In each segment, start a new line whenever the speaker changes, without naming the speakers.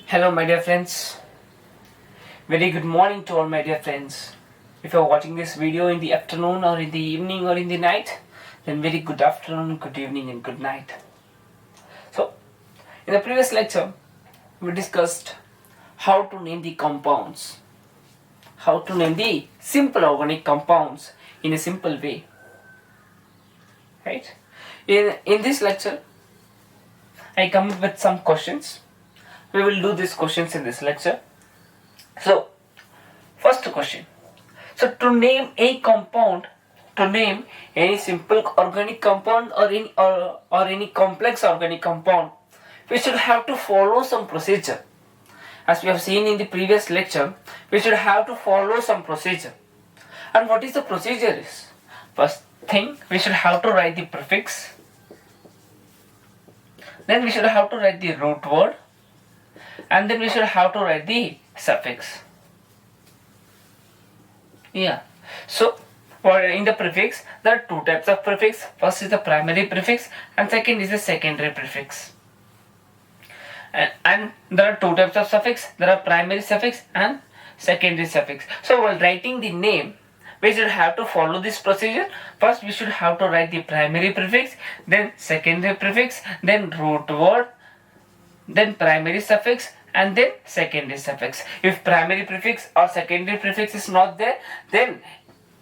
Hello my dear friends, very good morning to all my dear friends. If you are watching this video in the afternoon or in the evening or in the night, then very good afternoon, good evening and good night. So, in the previous lecture, we discussed how to name the compounds, how to name the simple organic compounds in a simple way. Right? In this lecture, I come up with some questions. We will do these questions in this lecture. So, first question. So, to name a compound, to name any simple organic compound or any complex organic compound, we should have to follow some procedure. As we have seen in the previous lecture, we should have to follow some procedure. And what is the procedure is? First thing, we should have to write the prefix. Then we should have to write the root word. And then we should have to write the suffix. Yeah. So, in the prefix, there are two types of prefix. First is the primary prefix and second is the secondary prefix. And there are two types of suffix. There are primary suffix and secondary suffix. So, while writing the name, we should have to follow this procedure. First, we should have to write the primary prefix, then secondary prefix, then root word, then primary suffix, and then secondary suffix. If primary prefix or secondary prefix is not there, then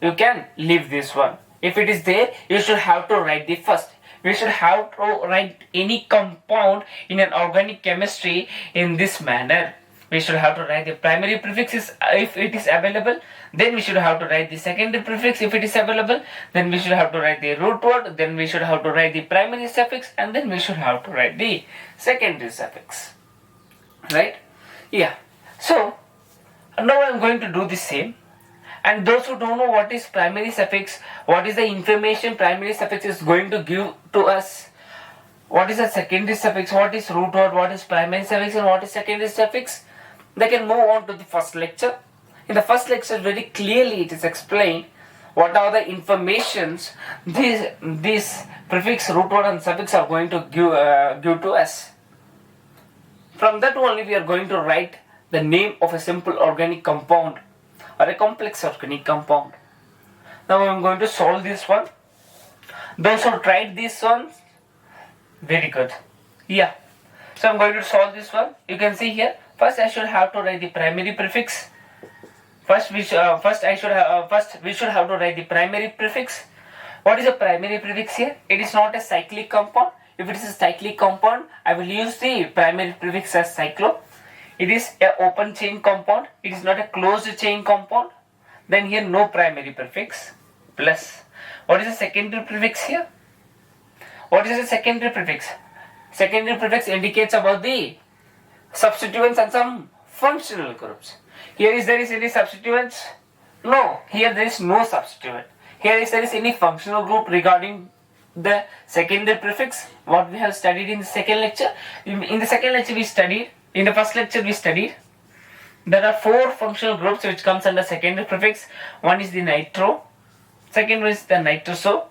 you can leave this one. If it is there, you should have to write the first. We should have to write any compound in an organic chemistry in this manner. We should have to write the primary prefix if it is available. Then we should have to write the secondary prefix if it is available. Then we should have to write the root word. Then we should have to write the primary suffix. And then we should have to write the secondary suffix. Right? Yeah. So, now I am going to do the same. And those who don't know what is primary suffix, what is the information primary suffix is going to give to us, what is the secondary suffix, what is root word, what is primary suffix and what is secondary suffix, they can move on to the first lecture. In the first lecture, very clearly it is explained what are the informations these prefix, root word and suffix are going to give to us. From that only we are going to write the name of a simple organic compound or a complex organic compound. Now I am going to solve this one. Those who tried this one, very good. Yeah. So I am going to solve this one. You can see here. First I should have to write the primary prefix. First we should have to write the primary prefix. What is the primary prefix here? It is not a cyclic compound. If it is a cyclic compound, I will use the primary prefix as cyclo. It is an open chain compound. It is not a closed chain compound. Then here no primary prefix. Plus, what is the secondary prefix here? What is the secondary prefix? Secondary prefix indicates about the substituents and some functional groups. Here there is any substituents? No. Here there is no substituent. Here there is any functional group regarding the secondary prefix, what we have studied in the second lecture. In the second lecture we studied, in the first lecture we studied, there are four functional groups which comes under secondary prefix. One is the nitro, second one is the nitroso,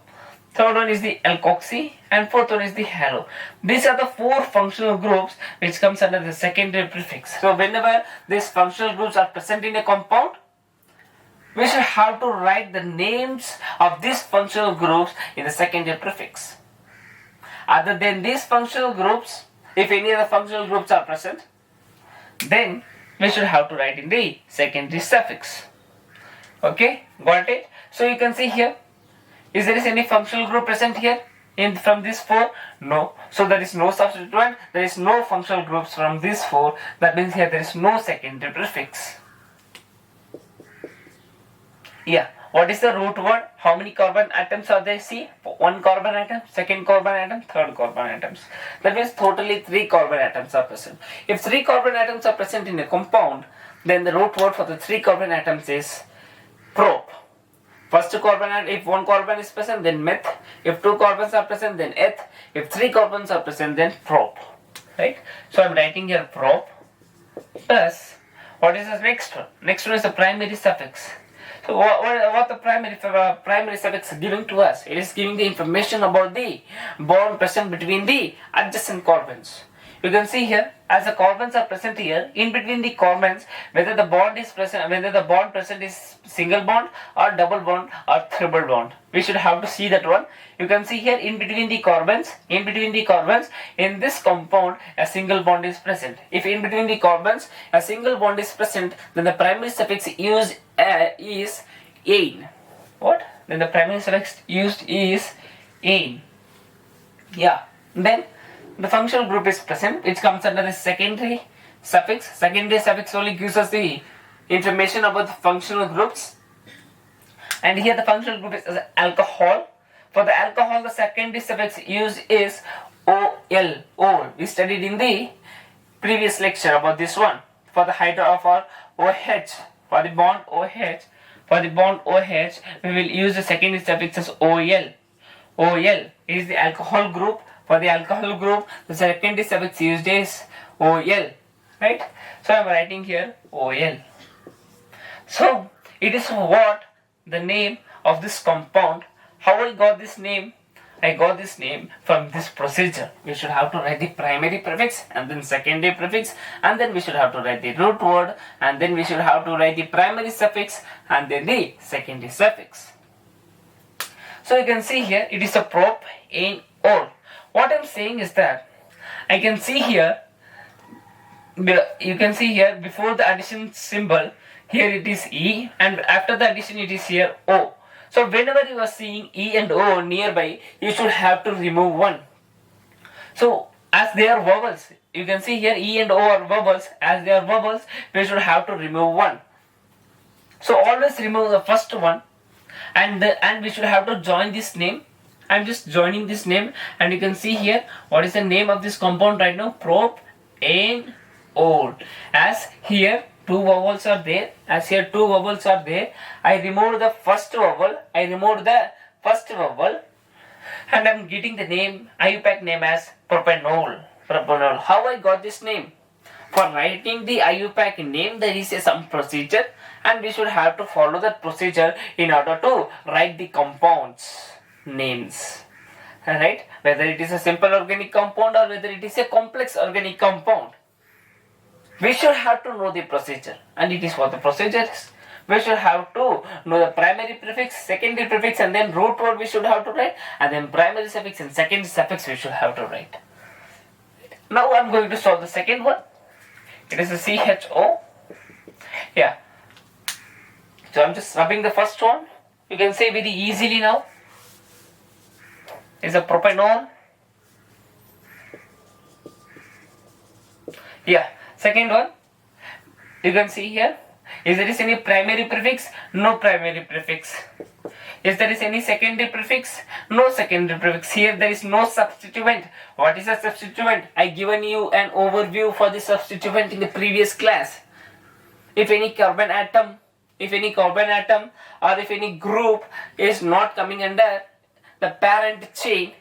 third one is the alkoxy, and fourth one is the halo. These are the four functional groups which comes under the secondary prefix. So whenever these functional groups are present in a compound, we should have to write the names of these functional groups in the secondary prefix. Other than these functional groups, if any other functional groups are present, then we should have to write in the secondary suffix. Okay, got it? So you can see here, is there any functional group present here from these four? No. So there is no substituent, there is no functional groups from these four. That means here there is no secondary prefix. Yeah. What is the root word? How many carbon atoms are there? See, one carbon atom, second carbon atom, third carbon atoms. That means totally 3 carbon atoms are present. If 3 carbon atoms are present in a compound, then the root word for the 3 carbon atoms is prop. First carbon atom, if 1 carbon is present, then meth. If 2 carbons are present, then eth. If 3 carbons are present, then prop. Right? So I am writing here prop. Plus, what is the next one? Next one is the primary suffix. So what the primary suffix is giving to us? It is giving the information about the bond present between the adjacent carbons. You can see here, as the carbons are present here, in between the carbons, whether the bond is present, whether the bond present is single bond or double bond or triple bond. We should have to see that one. You can see here, in between the carbons, in this compound, a single bond is present. If in between the carbons, a single bond is present, then the primary suffix used is "-ane". What? Then the primary suffix used is "-ane". Yeah. Then the functional group is present, which comes under the secondary suffix. Secondary suffix only gives us the information about the functional groups. And here the functional group is alcohol. For the alcohol, the secondary suffix used is OL. OL. We studied in the previous lecture about this one. For the hydro for OH, for the bond OH, we will use the secondary suffix as OL. OL is the alcohol group. For the alcohol group, the secondary suffix used is OL. Right? So I am writing here OL. So it is what the name of this compound. How I got this name? I got this name from this procedure. We should have to write the primary prefix and then secondary prefix, and then we should have to write the root word, and then we should have to write the primary suffix and then the secondary suffix. So you can see here it is a prop in all. What I am saying is that I can see here, you can see here before the addition symbol, here it is E, and after the addition it is here O. So whenever you are seeing E and O nearby, you should have to remove one. So as they are vowels, you can see here E and O are vowels. As they are vowels, we should have to remove one. So always remove the first one, and we should have to join this name. I am just joining this name, and you can see here what is the name of this compound right now. Prop and old. As here two vowels are there, I removed the first vowel, and I am getting the name, Iupac name as propanol. How I got this name? For writing the Iupac name, there is some procedure, and we should have to follow that procedure in order to write the compounds names. Alright, whether it is a simple organic compound or whether it is a complex organic compound, we should have to know the procedure, and it is what the procedure is. We should have to know the primary prefix, secondary prefix, and then root word we should have to write, and then primary suffix and secondary suffix we should have to write. Now I am going to solve the second one. It is a CHO. Yeah. So I am just rubbing the first one. You can say very easily now. It's a propanol. Yeah. Second one, you can see here, is there is any primary prefix? No primary prefix. Is there is any secondary prefix? No secondary prefix. Here there is no substituent. What is a substituent? I given you an overview for the substituent in the previous class. If any carbon atom or if any group is not coming under the parent chain,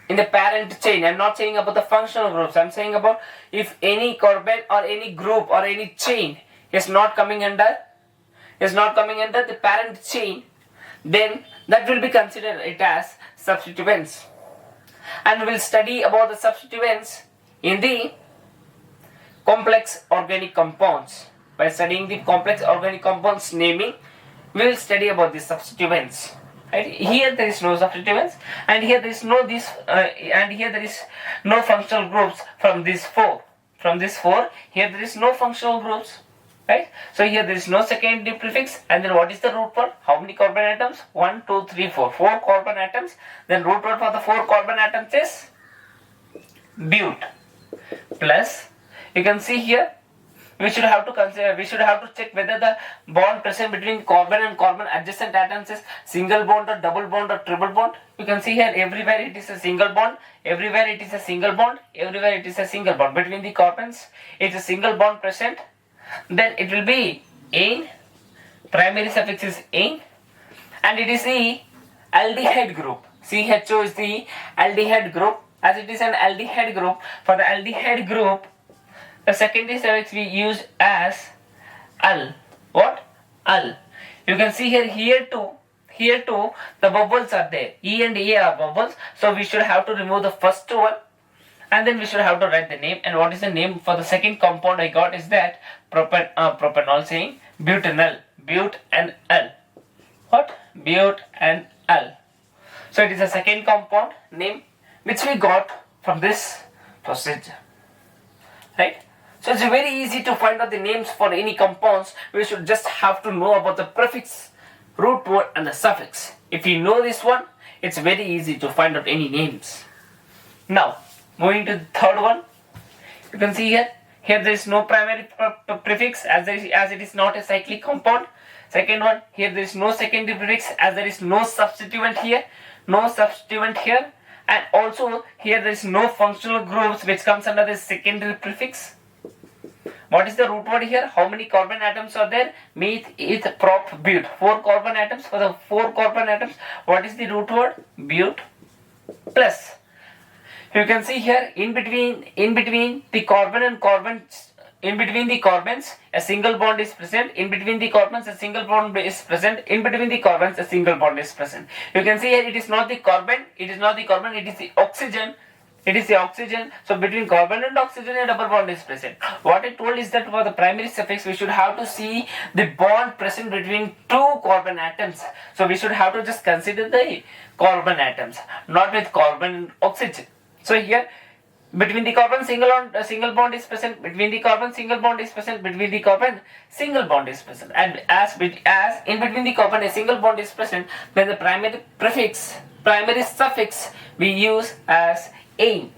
in the parent chain, I am not saying about the functional groups, I am saying about if any carbon or any group or any chain is not coming under the parent chain, then that will be considered it as substituents. And we will study about the substituents in the complex organic compounds. By studying the complex organic compounds naming, we will study about the substituents. Right? Here there is no substituents, and here there is no no functional groups from these four. Here there is no functional groups. Right? So here there is no secondary prefix, and then what is the root word? How many carbon atoms? 1, 2, 3, 4. 4 carbon atoms. Then root word for the 4 carbon atoms is but. Plus, you can see here, we should have to check whether the bond present between carbon and carbon adjacent atoms is single bond or double bond or triple bond. You can see here everywhere it is a single bond, everywhere it is a single bond, everywhere it is a single bond. Between the carbons, it's a single bond present. Then it will be ane, primary suffix is ane, and it is the aldehyde group. CHO is the aldehyde group. As it is an aldehyde group, for the aldehyde group, the secondary suffix we use as al. What? Al. You can see here too, the vowels are there. E and A are vowels, so we should have to remove the first one, and then we should have to write the name. And what is the name for the second compound I got is that propanol, saying butanol, but and l. What? But and l. So it is a second compound name which we got from this procedure, right? So it's very easy to find out the names for any compounds. We should just have to know about the prefix, root word and the suffix. If you know this one, it's very easy to find out any names. Now, moving to the third one, you can see here there is no primary prefix as it is not a cyclic compound. Second one, here there is no secondary prefix as there is no substituent here, and also here there is no functional groups which comes under the secondary prefix. What is the root word here? How many carbon atoms are there? Met, eth, prop, but. 4 carbon atoms. For the 4 carbon atoms, what is the root word? But plus. You can see here in between the carbon and carbons, in between the carbons a single bond is present. In between the carbons a single bond is present. In between the carbons a single bond is present. You can see here it is not the carbon. It is the oxygen. It is the oxygen. So between carbon and oxygen a double bond is present. What I told is that for the primary suffix we should have to see the bond present between 2 carbon atoms. So we should have to just consider the carbon atoms, not with carbon and oxygen. So here between the carbon single bond is present. Between the carbon single bond is present. Between the carbon single bond is present. And as in between the carbon a single bond is present, then the primary suffix we use as ain.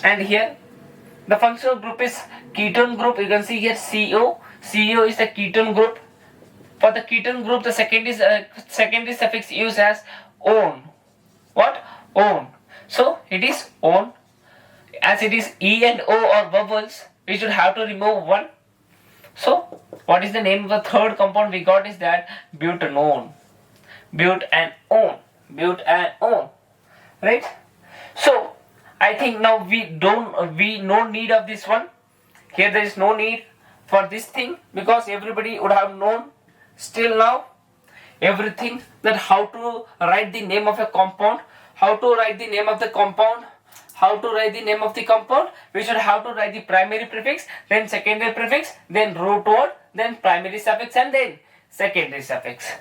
And here the functional group is ketone group. You can see here CO. CO is the ketone group. For the ketone group, the secondary suffix used as on. What? On. So it is on. As it is E and O are vowels, we should have to remove one. So what is the name of the third compound we got is that butanone. But and on. Right? So I think now we no need of this one. Here there is no need for this thing because everybody would have known still now everything, that how to write the name of a compound, we should have to write the primary prefix, then secondary prefix, then root word, then primary suffix, and then secondary suffix.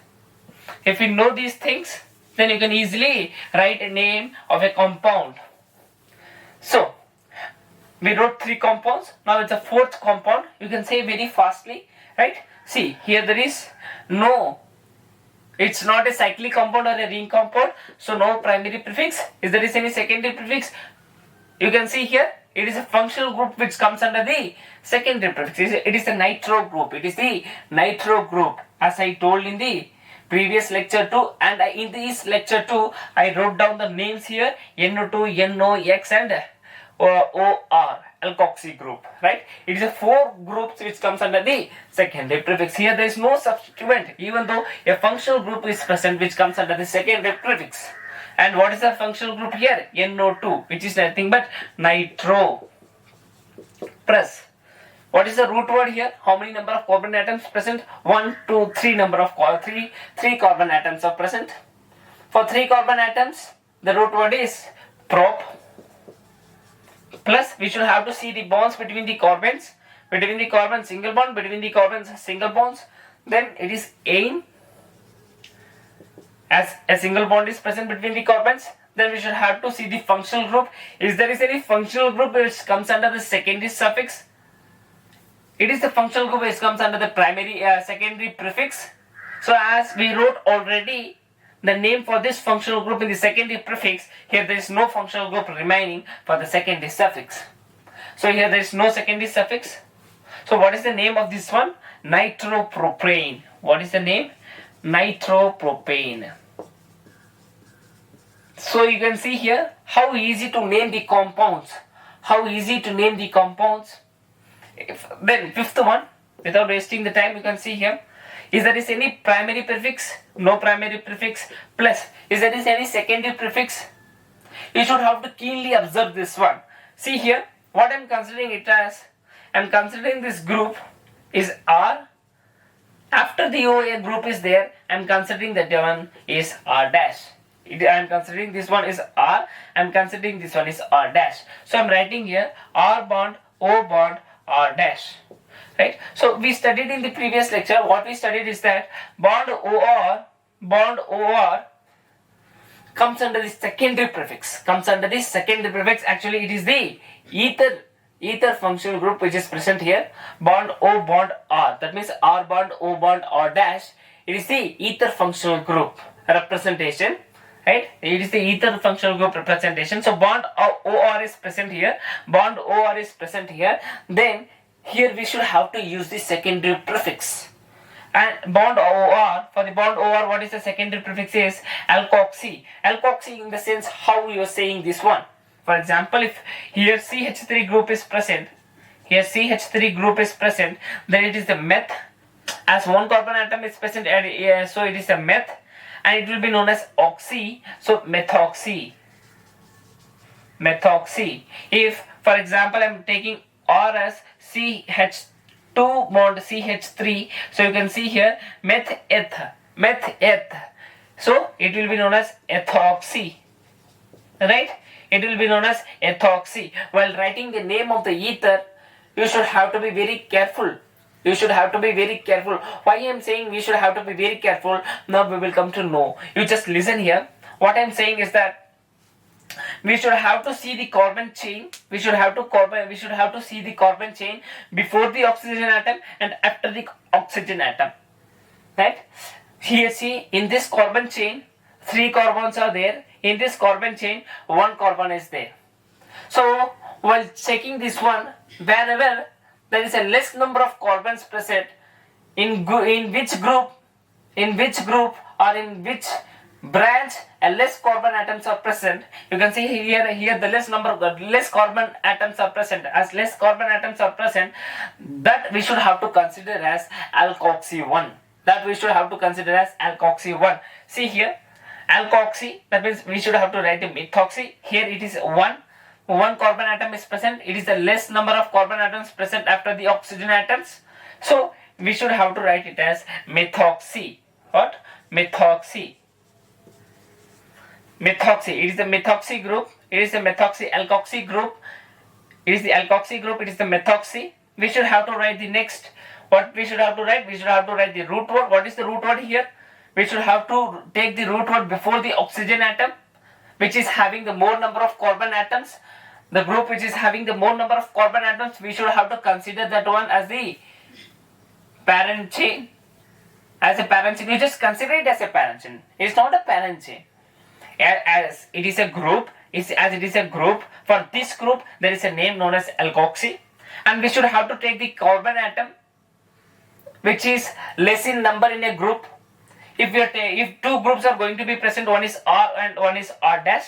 If you know these things, then you can easily write a name of a compound. So we wrote 3 compounds. Now it's a 4th compound. You can say very fastly, right? See, here there is no, it's not a cyclic compound or a ring compound, so no primary prefix. If there is any secondary prefix, you can see here it is a functional group which comes under the secondary prefix. It is the nitro group, as I told in the previous lecture 2, and in this lecture 2 I wrote down the names here: NO2, NOx and OR, alkoxy group, right? It is a 4 groups which comes under the secondary prefix. Here there is no substituent, even though a functional group is present which comes under the secondary prefix. And what is the functional group here? NO2, which is nothing but nitro. Plus, what is the root word here? How many number of carbon atoms present? 1, 2, 3 number of three carbon atoms are present. For 3 carbon atoms, the root word is prop. Plus, we should have to see the bonds between the carbons. Between the carbon single bond, between the carbons single bonds. Then it is ain, as a single bond is present between the carbons. Then we should have to see the functional group. If there is any functional group which comes under the secondary suffix, it is the functional group which comes under the secondary prefix. So as we wrote already the name for this functional group in the secondary prefix, here there is no functional group remaining for the secondary suffix. So here there is no secondary suffix. So what is the name of this one? Nitropropane. What is the name? Nitropropane. So you can see here how easy to name the compounds. Then 5th one, without wasting the time, you can see here, is there is any primary prefix? No primary prefix. Plus, is there is any secondary prefix? You should have to keenly observe this one. See here, what I am considering it as, I am considering this group is R. After the O, a group is there, I am considering that one is R dash. I'm considering this one is R, I'm considering this one is R dash. So I'm writing here R bond, O bond, R dash. Right? So we studied in the previous lecture, what we studied is that bond OR comes under the secondary prefix. Actually, it is the ether functional group which is present here. Bond O bond R. That means R bond O bond R dash. It is the ether functional group representation. Right? It is the ether functional group representation. So bond OR is present here. Then here we should have to use the secondary prefix. And bond OR, for the bond OR, what is the secondary prefix is alkoxy. Alkoxy in the sense how you are saying this one. For example, if here CH3 group is present, then it is the meth. As one carbon atom is present, so it is a meth, and it will be known as oxy. So methoxy. If, for example, I am taking R as CH2 bond CH3, so you can see here meth eth. So it will be known as ethoxy. Right? It will be known as ethoxy. While writing the name of the ether, you should have to be very careful. Why I am saying we should have to be very careful? Now we will come to know. You just listen here. What I am saying is that we should have to see the carbon chain. We should have to see the carbon chain before the oxygen atom and after the oxygen atom. Right? Here see, in this carbon chain, 3 carbons are there. In this carbon chain, 1 carbon is there. So while checking this one, wherever there is a less number of carbons present, in which group or in which branch a less carbon atoms are present, you can see here the less carbon atoms are present. As less carbon atoms are present, that we should have to consider as alkoxy 1. See here, alkoxy, that means we should have to write the methoxy. Here it is 1 carbon atom is present. It is the less number of carbon atoms present after the oxygen atoms. So we should have to write it as methoxy. What? Methoxy. It is the methoxy group. It is the alkoxy group. It is the methoxy. We should have to write the next. What we should have to write? We should have to write the root word. What is the root word here? We should have to take the root word before the oxygen atom, which is having the more number of carbon atoms. The group which is having the more number of carbon atoms, we should have to consider that one as the parent chain. You just consider it as a parent chain. It's not a parent chain. As it is a group, for this group there is a name known as alkoxy, and we should have to take the carbon atom which is less in number in a group. If 2 groups are going to be present, one is R and one is R dash.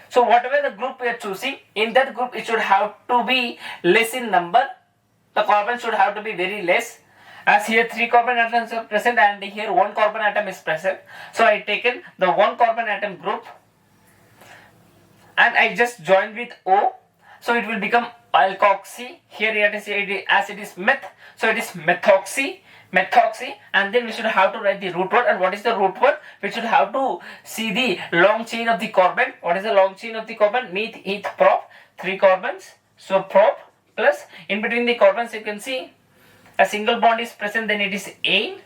So whatever the group we are choosing, in that group it should have to be less in number. The carbon should have to be very less. As here 3 carbon atoms are present and here 1 carbon atom is present. So I taken the 1 carbon atom group and I just joined with O. So it will become alkoxy. Here as it is meth, so it is methoxy, and then we should have to write the root word. And what is the root word? We should have to see the long chain of the carbon. What is the long chain of the carbon? Neet, eth, prop, 3 carbons. So prop plus in between the carbons you can see a single bond is present, then it is ane.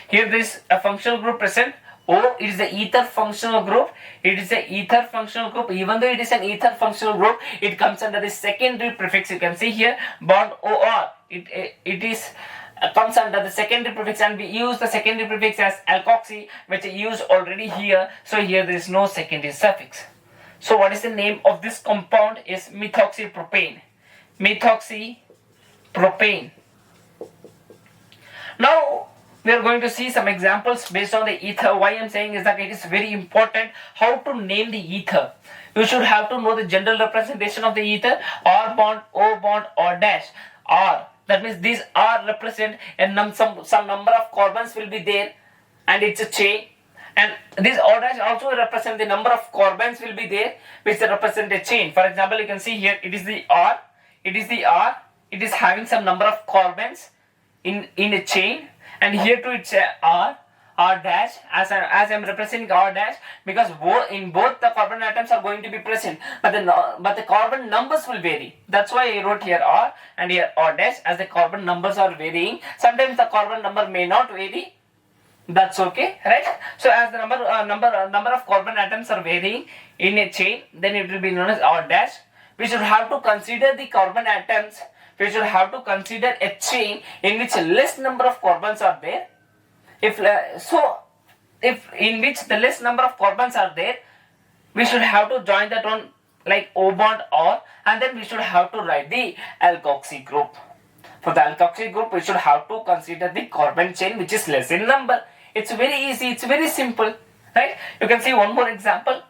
Here there is a functional group present. O, it is the ether functional group. Even though it is an ether functional group, it comes under the secondary prefix. You can see here bond OR. It comes under the secondary prefix, and we use the secondary prefix as alkoxy, which I used already here. So here there is no secondary suffix. So what is the name of this compound? Is methoxypropane. Now we are going to see some examples based on the ether. Why I am saying is that it is very important how to name the ether. You should have to know the general representation of the ether. R bond, O bond, R dash. R, that means these R represent some number of carbons will be there, and it's a chain. And this R dash also represent the number of carbons will be there, which represent a chain. For example, you can see here it is the R. It is having some number of carbons in a chain, and here too it's a R. R dash, as I'm representing R dash, because in both the carbon atoms are going to be present, but the carbon numbers will vary. That's why I wrote here R and here R dash, as the carbon numbers are varying. Sometimes the carbon number may not vary. That's okay, right? So as the number of carbon atoms are varying in a chain, then it will be known as R dash. We should have to consider the carbon atoms. We should have to consider a chain in which less number of carbons are there. If in which the less number of carbons are there, we should have to join that one like O bond R, and then we should have to write the alkoxy group. For the alkoxy group, we should have to consider the carbon chain which is less in number. It's very easy, it's very simple, right? You can see one more example.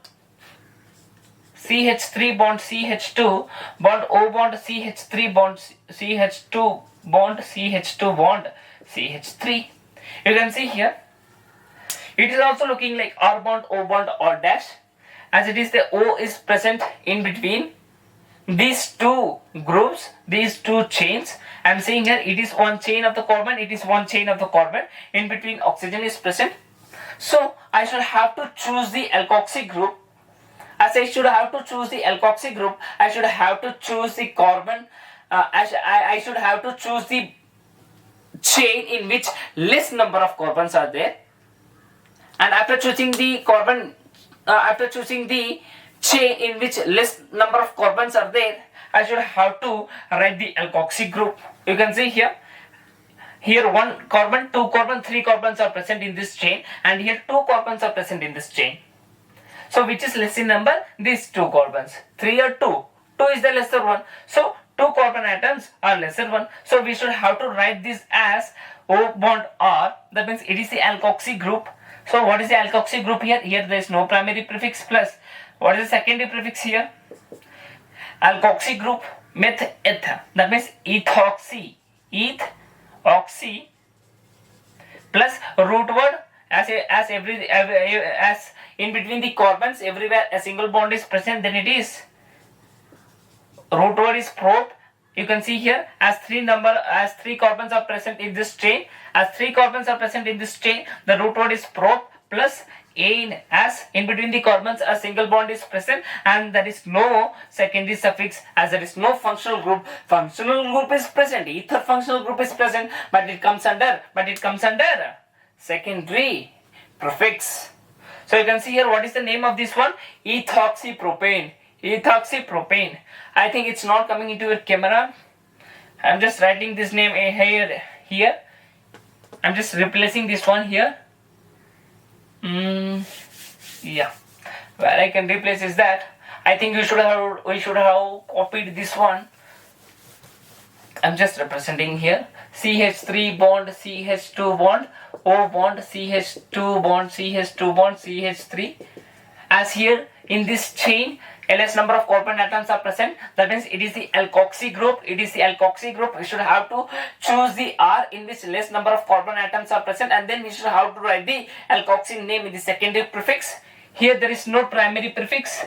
CH3 bond CH2 bond O bond CH3 bond CH2 bond CH2 bond CH3. You can see here, it is also looking like R bond O bond R dash, as it is the O is present in between these two groups, these two chains. I am saying here it is one chain of the carbon, it is one chain of the carbon, in between oxygen is present. So I should have to choose the alkoxy group. As I should have to choose the alkoxy group, I should have to choose the carbon, I should have to choose the chain in which less number of carbons are there. And after choosing the carbon, after choosing the chain in which less number of carbons are there, I should have to write the alkoxy group. You can see here, one carbon, two carbon, three carbons are present in this chain, and here two carbons are present in this chain. So which is less in number? These two carbons. 3 or 2. 2 is the lesser one. So 2 carbon atoms are lesser one. So we should have to write this as O bond R. That means it is the alkoxy group. So what is the alkoxy group here? Here there is no primary prefix plus. What is the secondary prefix here? Alkoxy group meth ether. That means ethoxy. Ethoxy plus root word, as in between the carbons everywhere a single bond is present, then it is root word is prop. You can see here, as three carbons are present in this chain, the root word is prop plus as in between the carbons a single bond is present, and there is no secondary suffix, as there is no functional group. Functional group is present, ether functional group is present, but it comes under secondary prefix. So you can see here, what is the name of this one? Ethoxypropane. I think it's not coming into your camera. I'm just writing this name here. I'm just replacing this one here. Yeah, where I can replace is that. I think we should have copied this one. I'm just representing here. CH3 bond CH2 bond O bond CH2 bond CH2 bond CH3. As here in this chain, a less number of carbon atoms are present. That means it is the alkoxy group. We should have to choose the R in which less number of carbon atoms are present, and then we should have to write the alkoxy name in the secondary prefix. Here there is no primary prefix.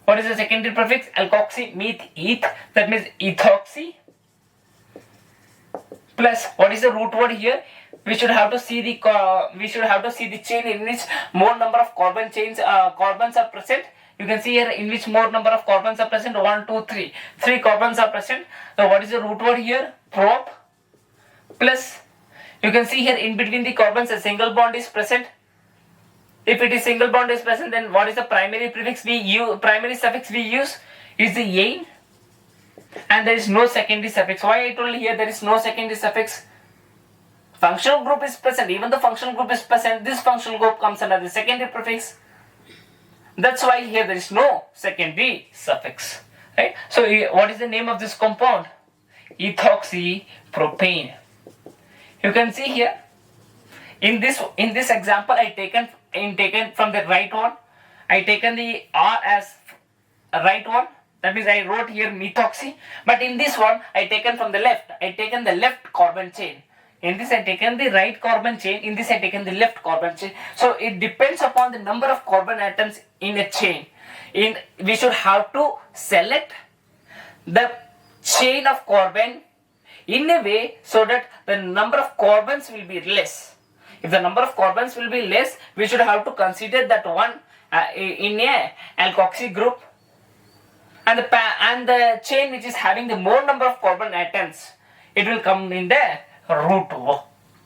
What is the secondary prefix? Alkoxy meth eth. That means ethoxy. Plus, what is the root word here? We should have to see the chain in which more number of carbons are present. You can see here in which more number of carbons are present. 1, 2, 3. 3 carbons are present. So what is the root word here? Prop. Plus, you can see here in between the carbons a single bond is present. If it is single bond is present, then what is the primary suffix we use? Is the ane. And there is no secondary suffix. Why I told here there is no secondary suffix? Functional group is present. Even the functional group is present, this functional group comes under the secondary prefix. That's why here there is no secondary suffix. Right? So what is the name of this compound? Ethoxypropane. You can see here in this example I taken from the right one. I taken the R as right one. That means I wrote here methoxy. But in this one I taken from the left. I taken the left carbon chain. In this I taken the right carbon chain. In this I taken the left carbon chain. So it depends upon the number of carbon atoms in a chain. We should have to select the chain of carbon in a way so that the number of carbons will be less. If the number of carbons will be less, we should have to consider that one in a alkoxy group, and the chain which is having the more number of carbon atoms, it will come in the root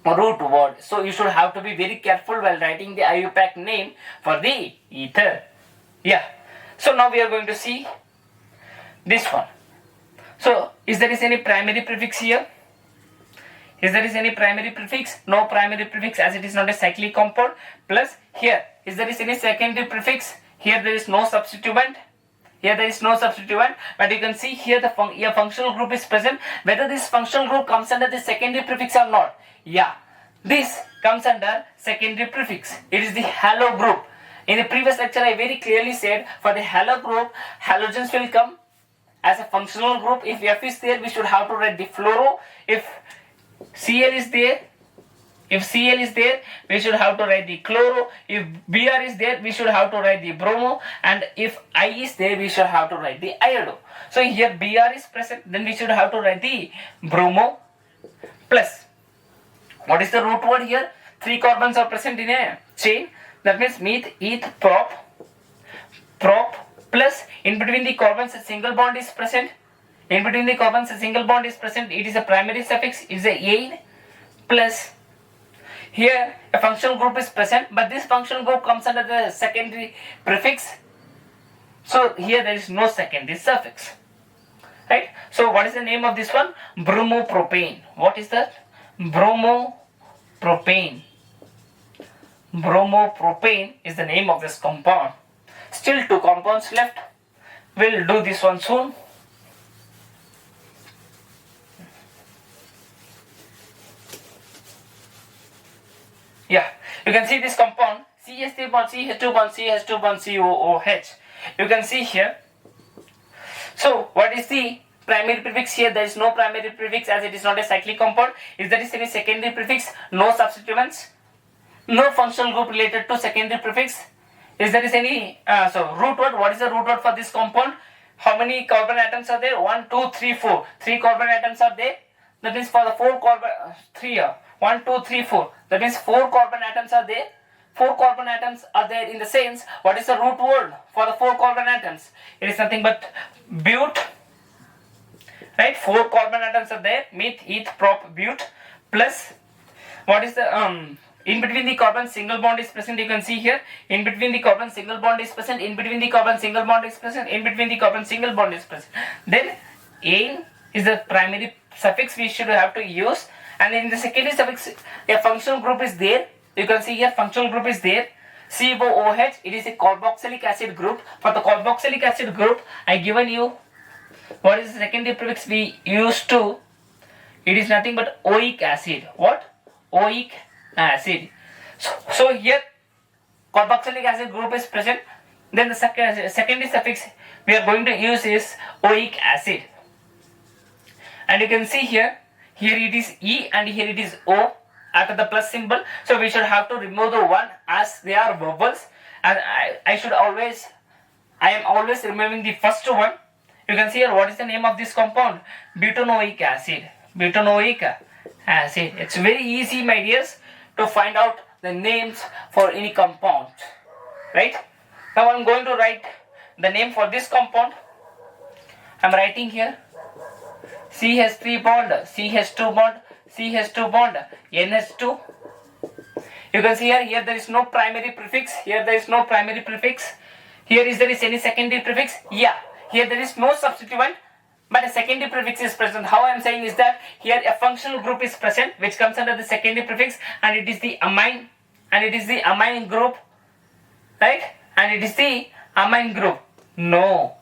word. So you should have to be very careful while writing the Iupac name for the ether. Yeah. So now we are going to see this one. So is there any primary prefix here? Is there any primary prefix? No primary prefix, as it is not a cyclic compound. Plus here, is there any secondary prefix? Here there is no substituent. Here there is no substituent, but you can see here the functional group is present. Whether this functional group comes under the secondary prefix or not. Yeah, this comes under secondary prefix. It is the halo group. In the previous lecture, I very clearly said for the halo group, halogens will come as a functional group. If F is there, we should have to write the fluoro. If Cl is there, we should have to write the chloro. If Br is there, we should have to write the bromo. And if I is there, we should have to write the iodo. So here Br is present, then we should have to write the bromo plus. What is the root word here? 3 carbons are present in a chain. That means meth, eth, prop plus in between the carbons a single bond is present. In between the carbons a single bond is present. It is a primary suffix. It is a ane plus. Here a functional group is present, but this functional group comes under the secondary prefix. So here there is no secondary suffix. Right? So what is the name of this one? Bromopropane. What is that? Bromopropane. Bromopropane is the name of this compound. Still 2 compounds left. We'll do this one soon. Yeah, you can see this compound CH3 bond, CH2 bond, CH2 bond, COOH. You can see here. So what is the primary prefix here? There is no primary prefix, as it is not a cyclic compound. If there is any secondary prefix, no substituents. No functional group related to secondary prefix. Is there any root word? What is the root word for this compound? How many carbon atoms are there? 1, 2, 3, 4. 3 carbon atoms are there. That means for the 4 carbon 3 1, 2, 3, 4. That means 4 carbon atoms are there. 4 carbon atoms are there in the sense. What is the root word for the 4 carbon atoms? It is nothing but but. Right? 4 carbon atoms are there. Meth, eth, prop, but plus. What is the in between the carbon single bond is present. You can see here. In between the carbon single bond is present. In between the carbon single bond is present. In between the carbon single bond is present. Then ane is the primary suffix we should have to use. And in the secondary suffix, a functional group is there. You can see here functional group is there. COOH, it is a carboxylic acid group. For the carboxylic acid group, I given you what is the secondary prefix we used to. It is nothing but oic acid. What? Oic acid. So here carboxylic acid group is present. Then the secondary suffix we are going to use is oic acid. And you can see here it is E and here it is O after the plus symbol. So we should have to remove the 1 as they are vowels. And I am always removing the first one. You can see here what is the name of this compound? Butanoic acid. Butanoic acid. It's very easy, my dears, to find out the names for any compound. Right? Now I'm going to write the name for this compound. I'm writing here CH3 bond, CH2 bond, CH2 bond, NH2. You can see here there is no primary prefix. Here there is no primary prefix. Here is there is any secondary prefix? Yeah. Here there is no substituent, but a secondary prefix is present. How I am saying is that here a functional group is present which comes under the secondary prefix, and it is the amine, and it is the amine group, right? And it is the amine group. No.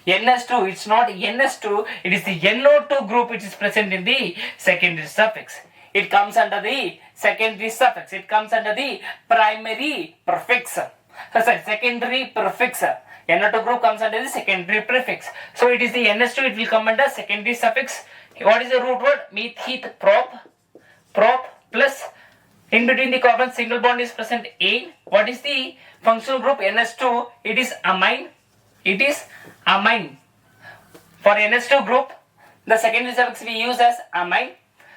NS2, it's not NS2, it is the NO2 group which is present in the secondary suffix. It comes under the secondary suffix. It comes under the primary prefix. Sorry, secondary prefix. NO2 group comes under the secondary prefix. So it is the NS2, it will come under secondary suffix. What is the root word? Meth, eth, prop plus. In between the carbon single bond is present ane. What is the functional group? NS2, it is amine. It is amine. For NS2 group, the secondary suffix we use as amine.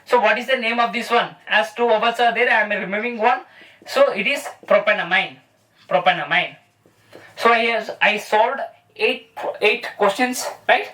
So what is the name of this one? As two vowels are there, I am removing one. So it is propanamine. Propanamine. So I solved eight questions, right?